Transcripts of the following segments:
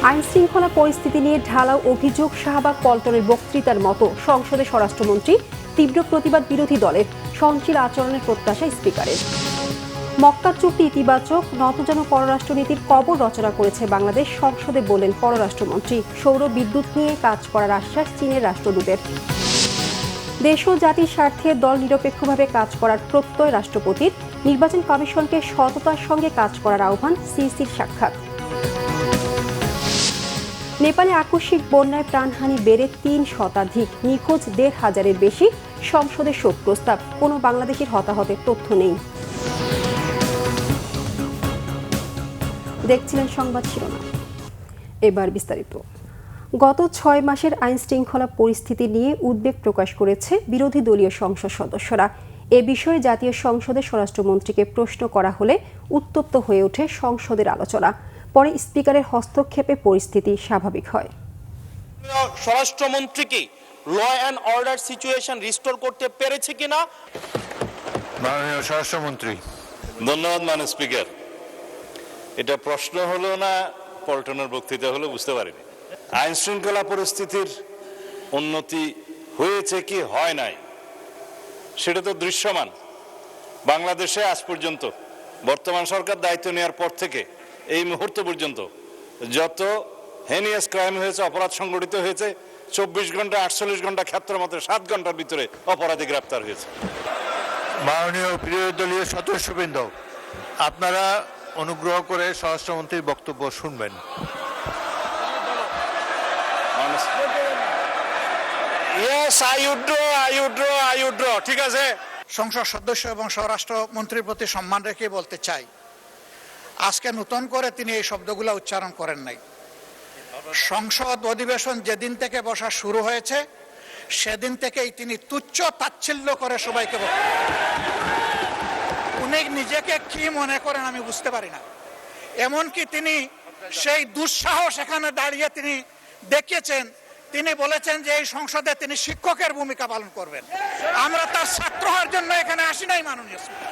আইন শৃঙ্খলা পরিস্থিতি নিয়ে ঢালাও অভিযোগ শাহবাগ পল্টনের বক্তৃতার মতো সংসদে স্বরাষ্ট্রমন্ত্রী তীব্র প্রতিবাদ বিরোধী দলের সহনশীল আচরণের প্রত্যাশা স্পিকারের। মক্কার চুক্তি ইতিবাচক, নতজানু পররাষ্ট্রনীতির কবর রচনা করেছে বাংলাদেশ, সংসদে বললেন পররাষ্ট্রমন্ত্রী। সৌর বিদ্যুৎ নিয়ে কাজ করার আশ্বাস চীনের রাষ্ট্রদূতের। দেশ ও জাতির স্বার্থে দল নিরপেক্ষভাবে কাজ করার প্রত্যয় রাষ্ট্রপতির। নির্বাচন কমিশনকে সততার সঙ্গে কাজ করার আহ্বান, সিইসির সাক্ষাৎ। নেপালে আকস্মিক বন্যায় প্রাণহানি বেড়ে ৩ শতাধিক, নিখোঁজ ১,৫০০-এর বেশি। সংসদে শোক প্রস্তাব, কোনো বাংলাদেশের হতাহতের তথ্য নেই। দেখছিলেন সংবাদ শিরোনাম, এবার বিস্তারিত। গত ৬ মাসের আইন শৃঙ্খলা পরিস্থিতি নিয়ে উদ্বেগ প্রকাশ করেছে বিরোধী দলীয় সংসদ সদস্যরা। এ বিষয়ে জাতীয় সংসদে স্বরাষ্ট্রমন্ত্রীকে প্রশ্ন করা হলে উত্তপ্ত হয়ে ওঠে সংসদের আলোচনা। পরে স্পিকারের হস্তক্ষেপে পরিস্থিতি স্বাভাবিক হয়। স্বরাষ্ট্রমন্ত্রী কি law and order situation restore করতে পেরেছে কিনা? মাননীয় স্বরাষ্ট্রমন্ত্রী। ধন্যবাদ মাননীয় স্পিকার। এটা প্রশ্ন হলো না পল্টনের বক্তৃতা হলো বুঝতে পারিনি। আইন শৃঙ্খলা পরিস্থিতির উন্নতি হয়েছে কি হয় নাই সেটা তো দৃশ্যমান। বাংলাদেশে আজ পর্যন্ত বর্তমান সরকার দায়িত্ব নেওয়ার পর থেকে এই মুহূর্ত পর্যন্ত যত হেনিয়াস ক্রাইম হয়েছে, অপরাধ সংগঠিত হয়েছে, ২৪ ঘন্টা ৪৮ ঘন্টা ক্ষেত্রের মধ্যে ৭ ঘন্টার ভিতরে অপরাধী গ্রেপ্তার হয়েছে। মাননীয় বিরোধী দলীয় সদস্যবৃন্দ, আপনারা অনুগ্রহ করে স্বরাষ্ট্রমন্ত্রীর বক্তব্য শুনবেন। ঠিক আছে। সংসদ সদস্য এবং স্বরাষ্ট্রমন্ত্রীর প্রতি সম্মান রেখে বলতে চাই, আজকে নতুন করে তিনি এই শব্দগুলো উচ্চারণ করেন নাই। সংসদ অধিবেশন যেদিন থেকে বসা শুরু হয়েছে সেদিন থেকেই তিনি তুচ্ছ তাচ্ছিল্য করে সবাইকে উনি নিজেকে কি মনে করেন আমি বুঝতে পারি না। এমনকি তিনি সেই দুঃসাহস এখানে দাঁড়িয়ে তিনি দেখিয়েছেন, তিনি বলেছেন যে এই সংসদে তিনি শিক্ষকের ভূমিকা পালন করবেন। আমরা তার ছাত্র হওয়ার জন্য এখানে আসি নাই মাননীয় স্পিকার।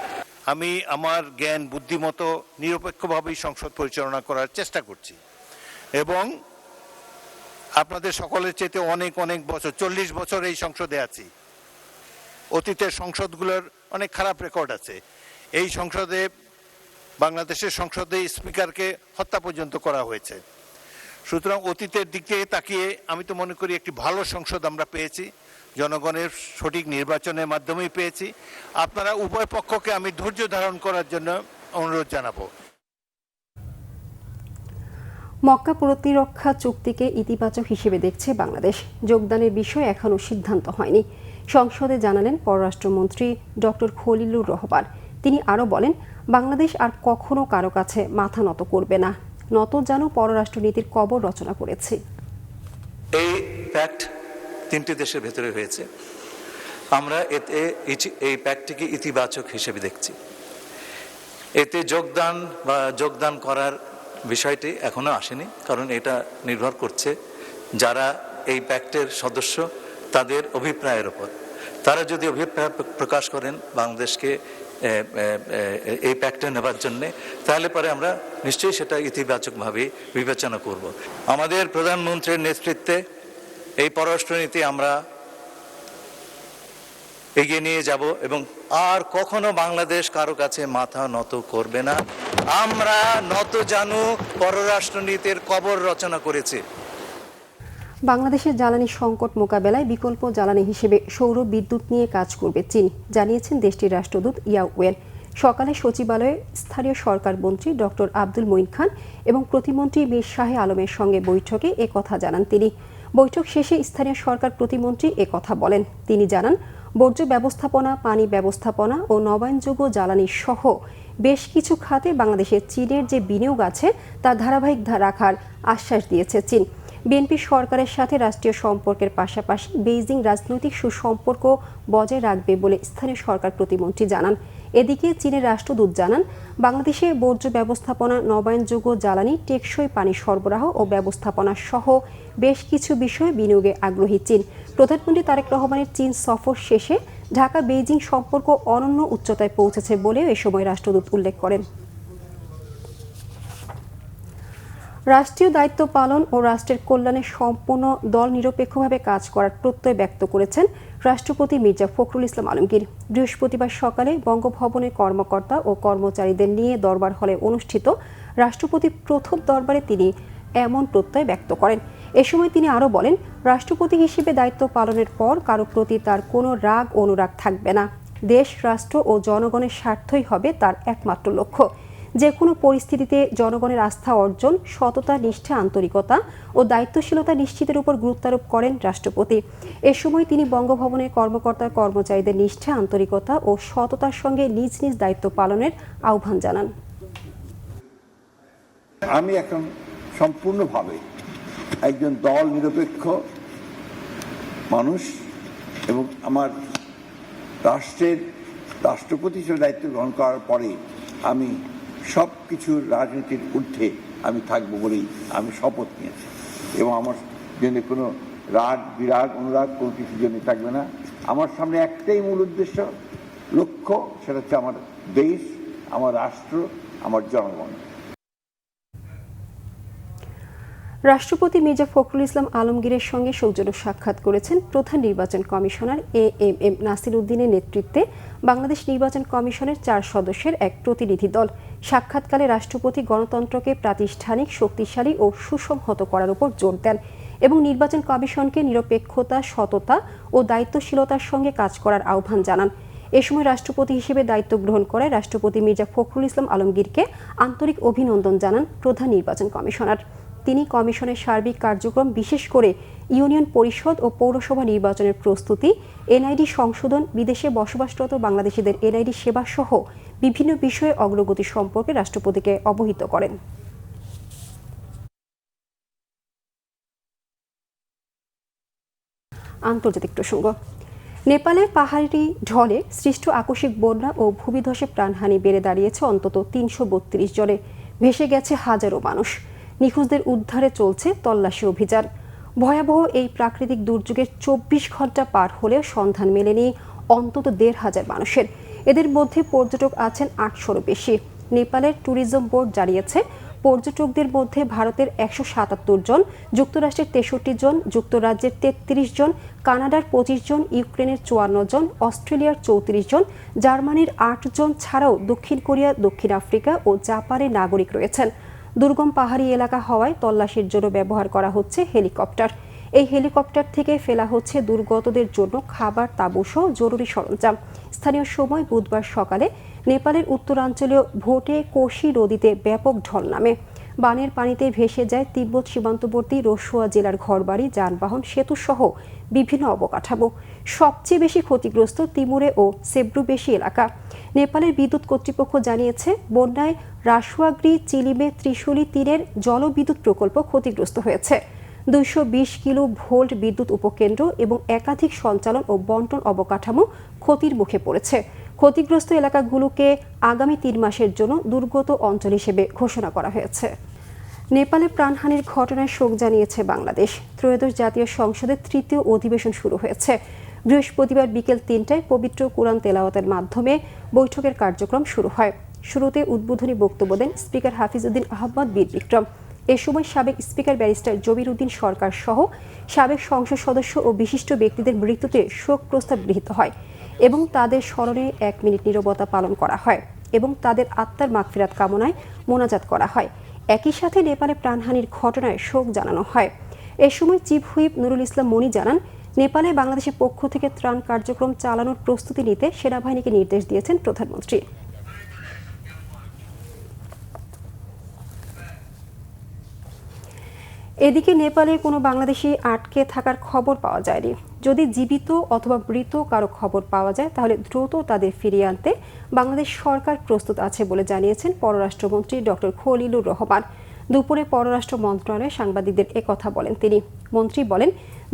আমি আমার জ্ঞান বুদ্ধিমতো নিরপেক্ষভাবেই সংসদ পরিচালনা করার চেষ্টা করছি এবং আপনাদের সকলের চেয়ে অনেক অনেক বছর, ৪০ বছর এই সংসদে আছি। অতীতের সংসদগুলোর অনেক খারাপ রেকর্ড আছে। এই সংসদে, বাংলাদেশের সংসদে স্পিকারকে হত্যা পর্যন্ত করা হয়েছে। সুতরাং অতীতের দিকে তাকিয়ে আমি তো মনে করি একটি ভালো সংসদ আমরা পেয়েছি, জনগণের সঠিক নির্বাচনের মাধ্যমেই পেয়েছি। আপনারা উভয় পক্ষকে আমি ধৈর্য ধারণ করার জন্য অনুরোধ জানাবো। মক্কা প্রতিরক্ষা চুক্তিকে ইতিবাচক হিসেবে দেখছে বাংলাদেশ। যোগদানের বিষয়ে এখনও সিদ্ধান্ত হয়নি, সংসদে জানালেন পররাষ্ট্রমন্ত্রী ডক্টর খলিলুর রহমান। তিনি আরও বলেন, বাংলাদেশ আর কখনো কারো কাছে মাথা নত করবে না। নতজানু পররাষ্ট্রনীতির কবর রচনা করেছে। এই প্যাক্ট 3টি দেশের ভেতরে হয়েছে। আমরা এতে এই প্যাক্টটিকে ইতিবাচক হিসেবে দেখছি। এতে যোগদান করার বিষয়টি এখনো আসেনি, কারণ এটা নির্ভর করছে যারা এই প্যাক্টের সদস্য তাদের অভিপ্রায়ের উপর। তারা যদি অভিপ্রায় প্রকাশ করেন বাংলাদেশকে এই প্যাক্টে নেবার জন্যে, তাহলে পরে আমরা নিশ্চয়ই সেটা ইতিবাচকভাবে বিবেচনা করব। আমাদের প্রধানমন্ত্রীর নেতৃত্বে এই পররাষ্ট্রনীতি আমরা এগিয়ে নিয়ে যাব এবং আর কখনো বাংলাদেশ কারো কাছে মাথা নত করবে না। আমরা নতজানু পররাষ্ট্রনীতির কবর রচনা করেছি। বাংলাদেশের জ্বালানি সংকট মোকাবেলায় বিকল্প জ্বালানি হিসেবে সৌর বিদ্যুৎ নিয়ে কাজ করবে চীন, জানিয়েছেন দেশটির রাষ্ট্রদূত ইয়াও ওয়েন। সকালে সচিবালয়ে স্থানীয় সরকার মন্ত্রী ডক্টর আব্দুল মঈন খান এবং প্রতিমন্ত্রী মীর শাহে আলমের সঙ্গে বৈঠকে একথা জানান তিনি। বৈঠক শেষে স্থানীয় সরকার প্রতিমন্ত্রী একথা বলেন। তিনি জানান, বর্জ্য ব্যবস্থাপনা, পানি ব্যবস্থাপনা ও নবায়নযোগ্য জ্বালানি সহ বেশ কিছু খাতে বাংলাদেশের চীনের যে বিনিয়োগ আছে তা ধারাবাহিক রাখার আশ্বাস দিয়েছে চীন। বিএনপি সরকারের সাথে রাষ্ট্রীয় সম্পর্কের পাশাপাশি বেইজিং রাজনৈতিক সুসম্পর্ক বজায় রাখবে বলে স্থানীয় সরকার প্রতিমন্ত্রী জানান। এদিকে চীনের রাষ্ট্রদূত জানান, বাংলাদেশে বর্জ্য ব্যবস্থাপনা, নবায়নযোগ্য জ্বালানি, টেকসই পানি সরবরাহ ও ব্যবস্থাপনা সহ বেশ কিছু বিষয়ে বিনিয়োগে আগ্রহী চীন। প্রধানমন্ত্রী তারেক রহমানের চীন সফর শেষে ঢাকা বেইজিং সম্পর্ক অনন্য উচ্চতায় পৌঁছেছে বলেও এ সময় রাষ্ট্রদূত উল্লেখ করেন। রাষ্ট্রীয় দায়িত্ব পালন ও রাষ্ট্রের কল্যাণে সম্পূর্ণ দল নিরপেক্ষভাবে কাজ করার প্রত্যয় ব্যক্ত করেছেন রাষ্ট্রপতি মির্জা ফখরুল ইসলাম আলমগীর। বৃহস্পতিবার সকালে বঙ্গভবনে কর্মকর্তা ও কর্মচারীদের নিয়ে দরবার হলে অনুষ্ঠিত রাষ্ট্রপতির প্রথম দরবারে তিনি এমন প্রত্যয় ব্যক্ত করেন। এ সময় তিনি আরও বলেন, রাষ্ট্রপতি হিসেবে দায়িত্ব পালনের পর কারো প্রতি তার কোনো রাগ অনুরাগ থাকবে না। দেশ, রাষ্ট্র ও জনগণের স্বার্থই হবে তার একমাত্র লক্ষ্য। যে কোনো পরিস্থিতিতে জনগণের আস্থা অর্জন, সততা, নিষ্ঠা, আন্তরিকতা ও দায়িত্বশীলতা নিশ্চিতের উপর গুরুত্বারোপ করেন রাষ্ট্রপতি। এ সময় তিনি বঙ্গভবনের কর্মকর্তা কর্মচারীদের নিষ্ঠা, আন্তরিকতা ও সততার সঙ্গে নিজ নিজ দায়িত্ব পালনের আহ্বান জানান। আমি এখন সম্পূর্ণভাবে একজন দল নিরপেক্ষ মানুষ এবং আমার রাষ্ট্রের রাষ্ট্রপতি হিসেবে দায়িত্ব গ্রহণ করার পরে আমি সব কিছুর রাজনীতির ঊর্ধ্বে আমি থাকবো বলেই আমি শপথ নিয়েছি এবং আমার জন্য কোনো রাগ, বিরাগ, অনুরাগ কোনো কিছুর জন্য থাকবে না। আমার সামনে একটাই মূল উদ্দেশ্য, লক্ষ্য, সেটা হচ্ছে আমার দেশ, আমার রাষ্ট্র, আমার জনগণ। রাষ্ট্রপতি মির্জা ফখরুল ইসলাম আলমগীরের সঙ্গে সৌজন্য সাক্ষাৎ করেছেন প্রধান নির্বাচন কমিশনার এএমএম নাসির উদ্দিনের নেতৃত্বে বাংলাদেশ নির্বাচন কমিশনের 4 সদস্যের এক প্রতিনিধি দল। সাক্ষাৎকালে রাষ্ট্রপতি গণতন্ত্রকে প্রাতিষ্ঠানিক, শক্তিশালী ও সুসংহত করার উপর জোর দেন এবং নির্বাচন কমিশনকে নিরপেক্ষতা, সততা ও দায়িত্বশীলতার সঙ্গে কাজ করার আহ্বান জানান। এ সময় রাষ্ট্রপতি হিসেবে দায়িত্ব গ্রহণ করে রাষ্ট্রপতি মির্জা ফখরুল ইসলাম আলমগীরকে আন্তরিক অভিনন্দন জানান প্রধান নির্বাচন কমিশনার। তিনি কমিশনের সার্বিক কার্যক্রম, বিশেষ করে ইউনিয়ন পরিষদ ও পৌরসভা নির্বাচনের প্রস্তুতি, এনআইডি সংশোধন, বিদেশে বসবাসরত বাংলাদেশিদের এনআইডি সেবা সহ বিভিন্ন বিষয়ে অগ্রগতি সম্পর্কে রাষ্ট্রপতিকে অবহিত করেন। আন্তর্জাতিক প্রসঙ্গ। নেপালে পাহাড়ি ঢলে সৃষ্ট আকস্মিক বন্যা ও ভূমিধসে প্রাণহানি বেড়ে দাঁড়িয়েছে অন্তত 332 জনে। ভেসে গেছে হাজারো মানুষ। নিখোঁজদের উদ্ধারে চলছে তল্লাশি অভিযান। ভয়াবহ এই প্রাকৃতিক দুর্যোগের 24 ঘন্টা পার হলেও সন্ধান মেলেনি অন্তত 1,500 মানুষের। এদের মধ্যে পর্যটক আছেন 800-ও বেশি। নেপালের ট্যুরিজম বোর্ড জানিয়েছে, পর্যটকদের মধ্যে ভারতের 177 জন, যুক্তরাষ্ট্রের 63 জন, যুক্তরাজ্যের 33 জন, কানাডার 25 জন, ইউক্রেনের 54 জন, অস্ট্রেলিয়ার 34 জন, জার্মানির 8 জন ছাড়াও দক্ষিণ কোরিয়া, দক্ষিণ আফ্রিকা ও জাপানের নাগরিক রয়েছেন। দুর্গম পাহাড়ি এলাকা হওয়ায় তল্লাশির জন্য ব্যবহার করা হচ্ছে হেলিকপ্টার। এই হেলিকপ্টার থেকে ফেলা হচ্ছে দুর্গতদের জন্য খাবার, তাঁবুসহ জরুরি সরঞ্জাম। স্থানীয় সময় বুধবার সকালে নেপালের উত্তরাঞ্চলীয় ভোটে কোশি নদীতে ব্যাপক ঢল নামে। বানের পানিতে ভেসে যায় তিব্বত সীমান্তবর্তী রসুয়া জেলার ঘরবাড়ি, যানবাহন, সেতুসহ বিভিন্ন অবকাঠামো। সবচেয়ে বেশি ক্ষতিগ্রস্ত তিমুরে ও সেব্রুবেশি এলাকা। নেপালের বিদ্যুৎ কর্তৃপক্ষ জানিয়েছে, বন্যায় রাসুয়াগ্রি, চিলিমে, ত্রিশুলি তীরের জলবিদ্যুৎ প্রকল্প ক্ষতিগ্রস্ত হয়েছে। 220 কিলো ভোল্ট বিদ্যুৎ উপকেন্দ্র এবং একাধিক সঞ্চালন ও বন্টন অবকাঠামো ক্ষতির মুখে পড়েছে। ক্ষতিগ্রস্ত এলাকাগুলোকে আগামী 3 মাসের জন্য দুর্গত অঞ্চল হিসেবে ঘোষণা করা হয়েছে। নেপালে প্রাণহানির ঘটনায় শোক জানিয়েছে বাংলাদেশ। ত্রয়োদশ জাতীয় সংসদের 3য় অধিবেশন শুরু হয়েছে। বৃহস্পতিবার বিকেল 3টায় পবিত্র কোরআন তেলাওয়াতের মাধ্যমে বৈঠকের কার্যক্রম শুরু হয়। শুরুতে উদ্বোধনী বক্তব্য দেন স্পিকার হাফিজউদ্দিন আহমদ বীর বিক্রম। এ সময় সাবেক স্পিকার ব্যারিস্টার জবির উদ্দিন সরকার সহ সাবেক সংসদ সদস্য ও বিশিষ্ট ব্যক্তিদের মৃত্যুতে শোক প্রস্তাব গৃহীত হয় এবং তাদের স্মরণে 1 মিনিট নীরবতা পালন করা হয় এবং তাদের আত্মার মাগফিরাত কামনায় মোনাজাত করা হয়। একই সাথে নেপালে প্রাণহানির ঘটনায় শোক জানানো হয়। এ সময় চিফ হুইপ নুরুল ইসলাম মনি জানান, নেপালে বাংলাদেশের পক্ষ থেকে ত্রাণ কার্যক্রম চালানোর প্রস্তুতি নিতে সেনাবাহিনীকে নির্দেশ দিয়েছেন প্রধানমন্ত্রী। এদিকে নেপালের কোনো বাংলাদেশি আটকে থাকার খবর পাওয়া যায়নি। যদি জীবিত অথবা মৃত কারো খবর পাওয়া যায় তাহলে দ্রুত তাদের ফিরিয়ে আনতে বাংলাদেশ সরকার প্রস্তুত আছে বলে জানিয়েছেন পররাষ্ট্রমন্ত্রী ডক্টর খলিলুর রহমান। দুপুরে পররাষ্ট্র মন্ত্রণালয়ে সাংবাদিকদের একথা বলেন তিনি। মন্ত্রী বলেন,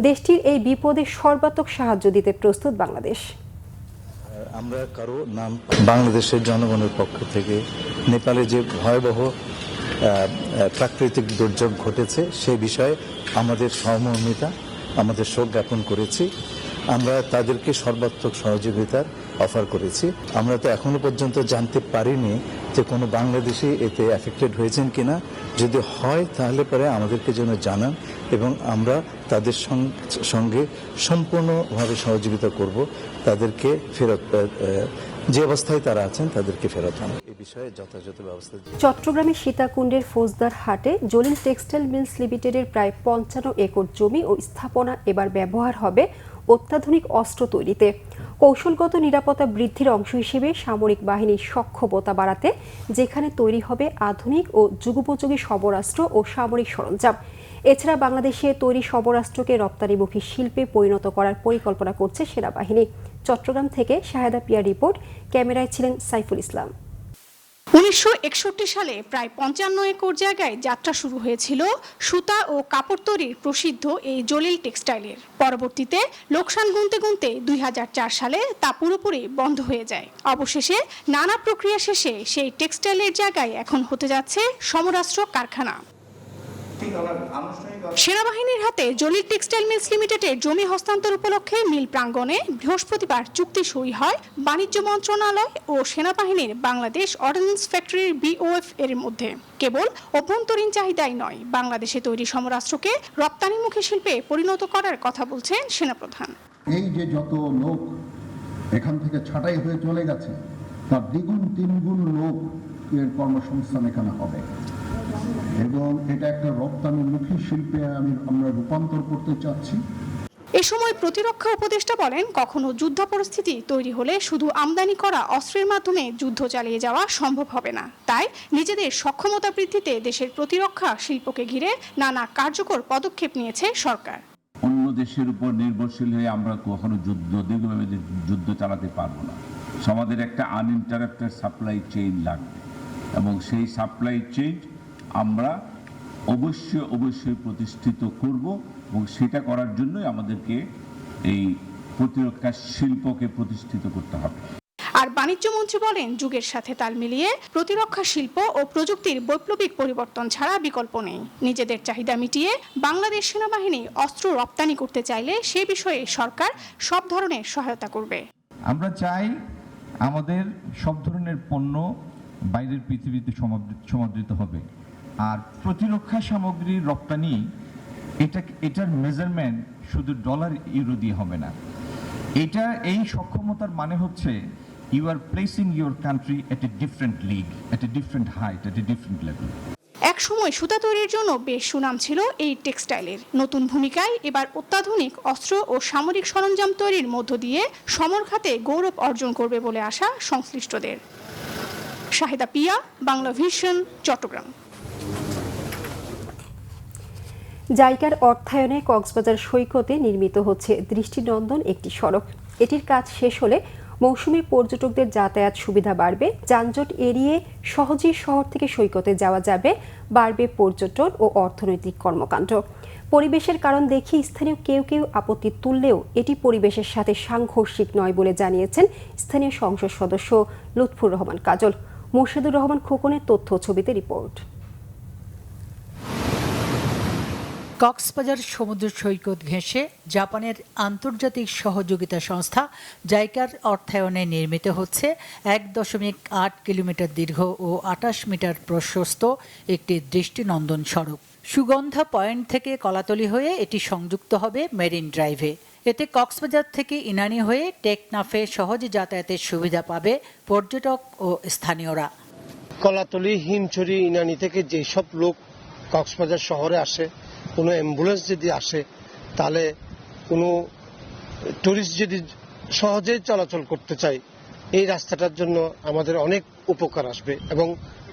দেশটির এই বিপদে সর্বাত্মক সাহায্য দিতে প্রস্তুত বাংলাদেশ। আমরা কারো নাম বাংলাদেশের জনগণের পক্ষ থেকে নেপালে যে ভয়াবহ প্রাকৃতিক দুর্যোগ ঘটেছে সে বিষয়ে আমাদের সহমর্মিতা, আমাদের শোক জ্ঞাপন করেছি। আমরা তাদেরকে সর্বাত্মক সহযোগিতার অফার করেছি। আমরা তো এখনো পর্যন্ত জানতে পারিনি যে কোনো বাংলাদেশি এতে এফেক্টেড হয়েছেন কিনা। যদি হয় তাহলে পরে আমাদেরকে যেন জানান এবং আমরা তাদের সঙ্গে সম্পূর্ণভাবে সহযোগিতা করব, তাদেরকে ফেরত যে অবস্থায় তারা আছেন তাদেরকে ফেরত আনা, এই বিষয়ে যথাযথ ব্যবস্থা। চট্টগ্রামের সীতাকুণ্ডের ফৌজদার হাটে জলিল টেক্সটাইল মিলস লিমিটেডের প্রায় ৫৫ একর জমি ও স্থাপনা এবার ব্যবহার হবে অত্যাধুনিক অস্ত্র তৈরিতে। কৌশলগত নিরাপত্তা বৃদ্ধির অংশ হিসেবে সামরিক বাহিনীর সক্ষমতা বাড়াতে যেখানে তৈরি হবে আধুনিক ও যুগোপযোগী সমরাস্ত্র ও সামরিক সরঞ্জাম। এছাড়া বাংলাদেশে তৈরি সমরাস্ত্রকে রপ্তানিমুখী শিল্পে পরিণত করার পরিকল্পনা করছে সেনাবাহিনী। চট্টগ্রাম থেকে শাহেদা পিয়ার রিপোর্ট, ক্যামেরায় ছিলেন সাইফুল ইসলাম। 1961 সালে প্রায় 55 একর জায়গায় যাত্রা শুরু হয়েছিল সুতা ও কাপড় তৈরির প্রসিদ্ধ এই জলিল টেক্সটাইলের। পরবর্তীতে লোকসান গুনতে গুনতে 2004 সালে তা পুরোপুরি বন্ধ হয়ে যায়। অবশেষে নানা প্রক্রিয়া শেষে সেই টেক্সটাইলের জায়গায় এখন হতে যাচ্ছে সমরাস্ত্র কারখানা। সেনাবাহিনীর হাতে জলিল টেক্সটাইল মিলস লিমিটেডের জমি হস্তান্তর উপলক্ষে মিল প্রাঙ্গণে বৃহস্পতিবার চুক্তি সই হয় বাণিজ্য মন্ত্রণালয় ও সেনাবাহিনীর বাংলাদেশ অর্ডিন্যান্স ফ্যাক্টরির BOF এর মধ্যে। কেবল অভ্যন্তরীণ চাহিদাই নয়, বাংলাদেশে তৈরি সমরাস্ত্রকে রপ্তানিমুখী শিল্পে পরিণত করার কথা বলছেন সেনাপ্রধান। এই যে যত লোক এখান থেকে ছাঁটাই হয়ে চলে গেছে তার দ্বিগুণ তিনগুণ লোক এর কর্মসংস্থান এখানে হবে এবং এটা একটা রপ্তানিমুখী শিল্পে আমরা রূপান্তর করতে চাচ্ছি। এ সময় প্রতিরক্ষা উপদেষ্টা বলেন, কখনো যুদ্ধ পরিস্থিতি তৈরি হলে শুধু আমদানি করা অস্ত্রের মাধ্যমে যুদ্ধ চালিয়ে যাওয়া সম্ভব হবে না। তাই নিজেদের সক্ষমতা বৃদ্ধিতে দেশের প্রতিরক্ষা শিল্পকে ঘিরে নানা কার্যকর পদক্ষেপ নিয়েছে সরকার। অন্য দেশের উপর নির্ভরশীল হয়ে আমরা কখনো দীর্ঘভাবে যুদ্ধ চালাতে পারবো না। আমাদের একটা আনইন্টারাপ্টেড সাপ্লাই চেইন লাগবে এবং সেই সাপ্লাই চেইন আমরা অবশ্যই প্রতিষ্ঠিত করব এবং সেটা করার জন্যই আমাদেরকে এই প্রতিরক্ষা শিল্পকে প্রতিষ্ঠিত করতে হবে। আর বাণিজ্য মন্ত্রী বলেন, যুগের সাথে তাল মিলিয়ে প্রতিরক্ষা শিল্প ও প্রযুক্তির বৈপ্লবিক পরিবর্তন ছাড়া বিকল্প নেই। নিজেদের চাহিদা মিটিয়ে বাংলাদেশ সেনাবাহিনী অস্ত্র রপ্তানি করতে চাইলে সে বিষয়ে সরকার সব ধরনের সহায়তা করবে। আমরা চাই আমাদের সব ধরনের পণ্য বাইরের পৃথিবীতে সমাদৃত হবে। আর প্রতিরক্ষা সামগ্রীর রপ্তানি এটার মেজারমেন্ট শুধু ডলার ইউরো দিয়ে হবে না। এই সক্ষমতার মানে হচ্ছে you are placing your country at a different league, at a different height, at a different level. এক সময় সুতা তৈরির জন্য বেশ সুনাম ছিল এই টেক্সটাইলের। নতুন ভূমিকায় এবার অত্যাধুনিক অস্ত্র ও সামরিক সরঞ্জাম তৈরির মধ্য দিয়ে সমর খাতে গৌরব অর্জন করবে বলে আশা সংশ্লিষ্টদের। শাহেদা পিয়া, বাংলা ভিশন, চট্টগ্রাম। জাইকার অর্থায়নে কক্সবাজার সৈকতে নির্মিত হচ্ছে দৃষ্টিনন্দন একটি সড়ক। এটির কাজ শেষ হলে মৌসুমী পর্যটকদের যাতায়াত সুবিধা বাড়বে, যানজট এড়িয়ে সহজেই শহর থেকে সৈকতে যাওয়া যাবে, বাড়বে পর্যটন ও অর্থনৈতিক কর্মকাণ্ড। পরিবেশের কারণ দেখিয়ে স্থানীয় কেউ আপত্তি তুললেও এটি পরিবেশের সাথে সাংঘর্ষিক নয় বলে জানিয়েছেন স্থানীয় সংসদ সদস্য লুৎফুর রহমান কাজল। মোর্শেদুর রহমান খোকনের তথ্য ছবিতে রিপোর্ট। কক্সবাজার সমুদ্র সৈকত ঘেঁষে জাপানের আন্তর্জাতিক সহযোগিতা সংস্থা জাইকার অর্থায়নে নির্মিত হচ্ছে 1.8 কিলোমিটার দীর্ঘ ও 28 মিটার প্রশস্ত একটি দৃষ্টিনন্দন সড়ক। সুগন্ধা পয়েন্ট থেকে কলাতলি হয়ে এটি সংযুক্ত হবে মেরিন ড্রাইভে। এতে কক্সবাজার থেকে ইনানি হয়ে টেকনাফে সহজে যাতায়াতের সুবিধা পাবে পর্যটক ও স্থানীয়রা। কলাতলি, হিমছড়ি, ইনানি থেকে যেসব লোক কক্সবাজার শহরে আসে, কোনো অ্যাম্বুলেন্স যদি আসে, তাহলে কোনো টুরিস্ট যদি সহজেই চলাচল করতে চায়, এই রাস্তাটার জন্য আমাদের অনেক উপকার আসবে এবং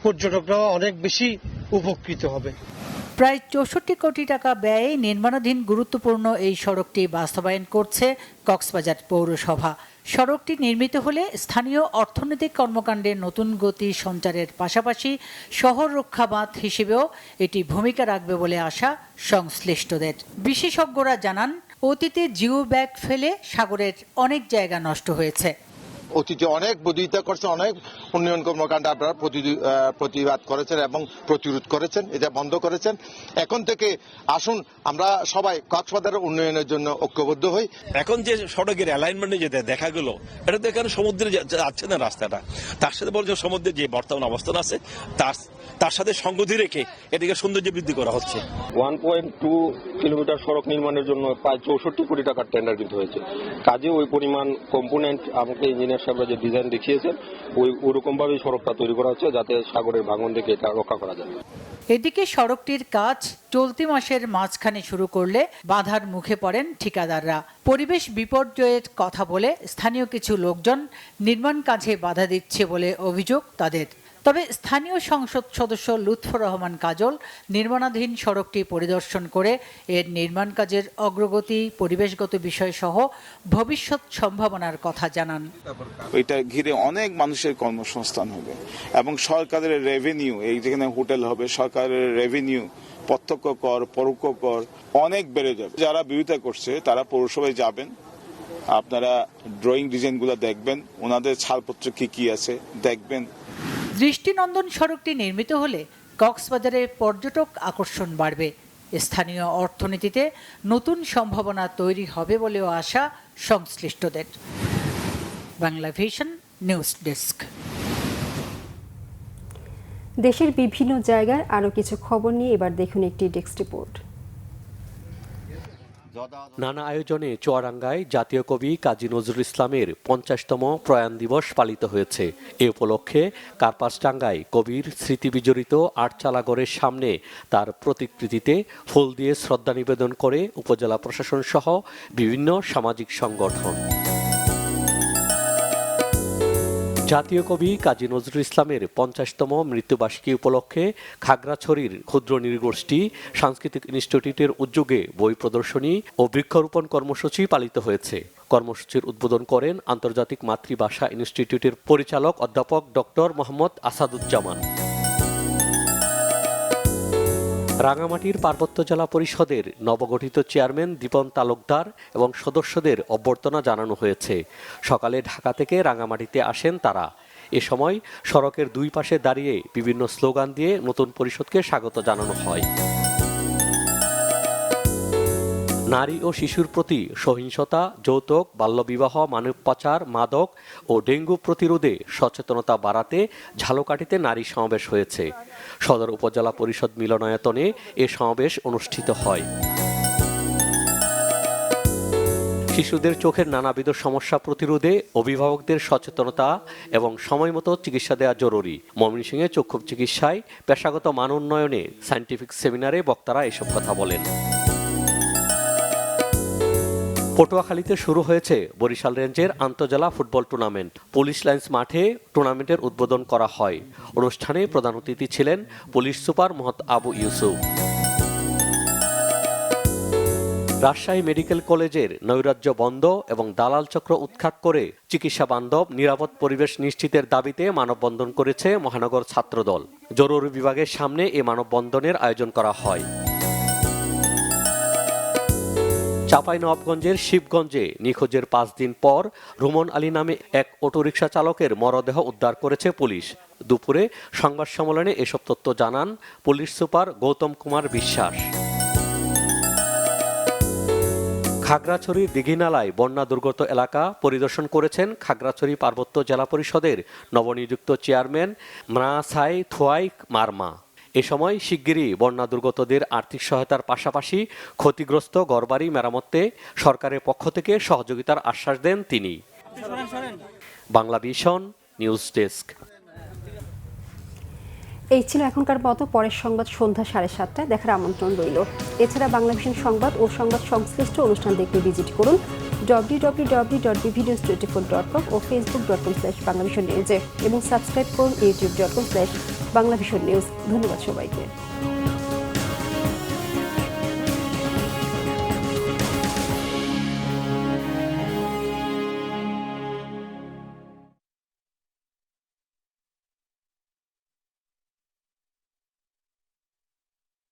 পর্যটকরাও অনেক বেশি উপকৃত হবে। প্রায় 64 কোটি টাকা ব্যয়ে নির্মাণাধীন গুরুত্বপূর্ণ এই সড়কটি বাস্তবায়ন করছে কক্সবাজার পৌরসভা। সড়কটি নির্মিত হলে স্থানীয় অর্থনৈতিক কর্মকাণ্ডে নতুন গতি সঞ্চারের পাশাপাশি শহর রক্ষা বাঁধ হিসেবেও এটি ভূমিকা রাখবে বলে আশা সংশ্লিষ্টদের। বিশেষজ্ঞরা জানান, অতীতে জিও ব্যাগ ফেলে সাগরের অনেক জায়গা নষ্ট হয়েছে। অতীতে অনেক বিরোধিতা করছেন, অনেক উন্নয়ন কর্মকাণ্ড আপনারা প্রতিবাদ করেছেন এবং প্রতিরোধ করেছেন, এটা বন্ধ করেছেন। এখন থেকে আসুন আমরা সবাই কক্সবাজারের উন্নয়নের জন্য ঐক্যবদ্ধ হই। এখন যে সড়কের অ্যালাইনমেন্টে যেটা দেখা গেল, এটা তো এখানে সমুদ্রে যাচ্ছে না রাস্তাটা, তার সাথে বলছে সমুদ্রের যে বর্তমান অবস্থান আছে তার সাথে সঙ্গতি রেখে এটাকে সৌন্দর্য বৃদ্ধি করা হচ্ছে। 1.2 কিলোমিটার সড়ক নির্মাণের জন্য প্রায় 64 কোটি টাকার টেন্ডার কিন্তু হয়েছে। কাজে ওই পরিমাণ কম্পোনেন্ট আমাকে ইঞ্জিনিয়ার সাহেবরা যে ডিজাইন দেখিয়েছেন ওইরকম ভাবেই সড়কটা তৈরি করা হচ্ছে যাতে সাগরের ভাঙন থেকে এটা রক্ষা করা যায়। এদিকে সড়কটির কাজ চলতি মাসের মাঝখানে শুরু করলে বাধার মুখে পড়েন ঠিকাদাররা। পরিবেশ বিপর্যয়ের কথা বলে স্থানীয় কিছু লোকজন নির্মাণ কাজে বাধা দিচ্ছে বলে অভিযোগ তাদের। তবে স্থানীয় সংসদ সদস্য লুৎফর রহমান কাজল নির্মাণাধীন সড়কটি পরিদর্শন করে এর নির্মাণ কাজের অগ্রগতি, পরিবেশগত বিষয় সহ ভবিষ্যৎ সম্ভাবনার কথা জানান। এটা ঘিরে অনেক মানুষের কর্মসংস্থান হবে এবং সরকারের রেভিনিউ, এই যেখানে হোটেল হবে, সরকারের রেভিনিউ, প্রত্যক্ষ কর, পরোক্ষ কর অনেক বেড়ে যাবে। যারা বিরোধিতা করছে তারা পৌরসভায় যাবেন, আপনারা ড্রয়িং ডিজাইনগুলো দেখবেন, ওনাদের ছাড়পত্র কি আছে দেখবেন। দৃষ্টিনন্দন সড়কটি নির্মিত হলে কক্সবাজারে পর্যটক আকর্ষণ বাড়বে, স্থানীয় অর্থনীতিতে নতুন সম্ভাবনা তৈরি হবে বলেও আশা সংশ্লিষ্টদের। Banglavision news desk. দেশের বিভিন্ন জায়গায় আরও কিছু খবর নিয়ে এবার দেখুন একটি ডেস্ক রিপোর্ট। নানা আয়োজনে চুয়াডাঙ্গায় জাতীয় কবি কাজী নজরুল ইসলামের 50তম প্রয়াণ দিবস পালিত হয়েছে। এ উপলক্ষে কার্পাসডাঙ্গায় কবির স্মৃতি বিজড়িত আটচালাগড়ের সামনে তার প্রতিকৃতিতে ফুল দিয়ে শ্রদ্ধা নিবেদন করে উপজেলা প্রশাসন সহ বিভিন্ন সামাজিক সংগঠন। জাতীয় কবি কাজী নজরুল ইসলামের 50তম মৃত্যুবার্ষিকী উপলক্ষে খাগড়াছড়ির ক্ষুদ্র নৃগোষ্ঠী সাংস্কৃতিক ইনস্টিটিউটের উদ্যোগে বই প্রদর্শনী ও বৃক্ষরোপণ কর্মসূচি পালিত হয়েছে। কর্মসূচির উদ্বোধন করেন আন্তর্জাতিক মাতৃভাষা ইনস্টিটিউটের পরিচালক অধ্যাপক ডক্টর মোহাম্মদ আসাদুজ্জামান। রাঙামাটির পার্বত্য জেলা পরিষদের নবগঠিত চেয়ারম্যান দীপন তালুকদার এবং সদস্যদের অভ্যর্থনা জানানো হয়েছে। সকালে ঢাকা থেকে রাঙামাটিতে আসেন তারা। এ সময় সড়কের দুই পাশে দাঁড়িয়ে বিভিন্ন স্লোগান দিয়ে নতুন পরিষদকে স্বাগত জানানো হয়। নারী ও শিশুর প্রতি সহিংসতা, যৌতুক, বাল্যবিবাহ, মানব পাচার, মাদক ও ডেঙ্গু প্রতিরোধে সচেতনতা বাড়াতে ঝালকাঠিতে নারী সমাবেশ হয়েছে। সদর উপজেলা পরিষদ মিলনায়তনে এ সমাবেশ অনুষ্ঠিত হয়। শিশুদের চোখের নানাবিধ সমস্যা প্রতিরোধে অভিভাবকদের সচেতনতা এবং সময়মতো চিকিৎসা দেওয়া জরুরি। ময়মনসিংহে চক্ষু চিকিৎসায় পেশাগত মান উন্নয়নে সায়েন্টিফিক সেমিনারে বক্তারা এসব কথা বলেন। পটুয়াখালীতে শুরু হয়েছে বরিশাল রেঞ্জের আন্তজেলা ফুটবল টুর্নামেন্ট। পুলিশ লাইন্স মাঠে টুর্নামেন্টের উদ্বোধন করা হয়। অনুষ্ঠানে প্রধান অতিথি ছিলেন police super Mohammad Abu Yusuf. Rajshahi medical কলেজের নৈরাজ্য বন্ধ এবং দালাল চক্র উৎখাত করে চিকিৎসা বান্ধব নিরাপদ পরিবেশ নিশ্চিতের দাবিতে মানববন্ধন করেছে মহানগর ছাত্রদল। জরুরি বিভাগের সামনে এ মানববন্ধনের আয়োজন করা হয়। চাঁপাইনবাবগঞ্জের শিবগঞ্জে নিখোঁজের 5 দিন পর রুমন আলী নামে এক অটোরিকশা চালকের মরদেহ উদ্ধার করেছে পুলিশ। দুপুরে সংবাদ সম্মেলনে এসব তথ্য জানান পুলিশ সুপার গৌতম কুমার বিশ্বাস। খাগড়াছড়ির দিঘিনালায় বন্যা দুর্গত এলাকা পরিদর্শন করেছেন খাগড়াছড়ি পার্বত্য জেলা পরিষদের নবনিযুক্ত চেয়ারম্যান মনাসাই থোয়াই মারমা। এ সময় শিগগিরই বন্যা দুর্গতদের আর্থিক সহায়তার পাশাপাশি ক্ষতিগ্রস্ত ঘরবাড়ি মেরামতে সরকারের পক্ষ থেকে সহযোগিতার আশ্বাস দেন তিনি। Banglavision news desk. এই ছিল এখনকার মতো। পরের সংবাদ সন্ধ্যা 7:30টায় দেখার আমন্ত্রণ রইল। এছাড়া বাংলাভিশন সংবাদ ও সংবাদ সংশ্লিষ্ট অনুষ্ঠান দেখতে ভিজিট করুন www.bvnews24.com ও facebook.com/banglavisionnews এবং সাবস্ক্রাইব করুন youtube.com/banglavisionnews। ধন্যবাদ সবাইকে।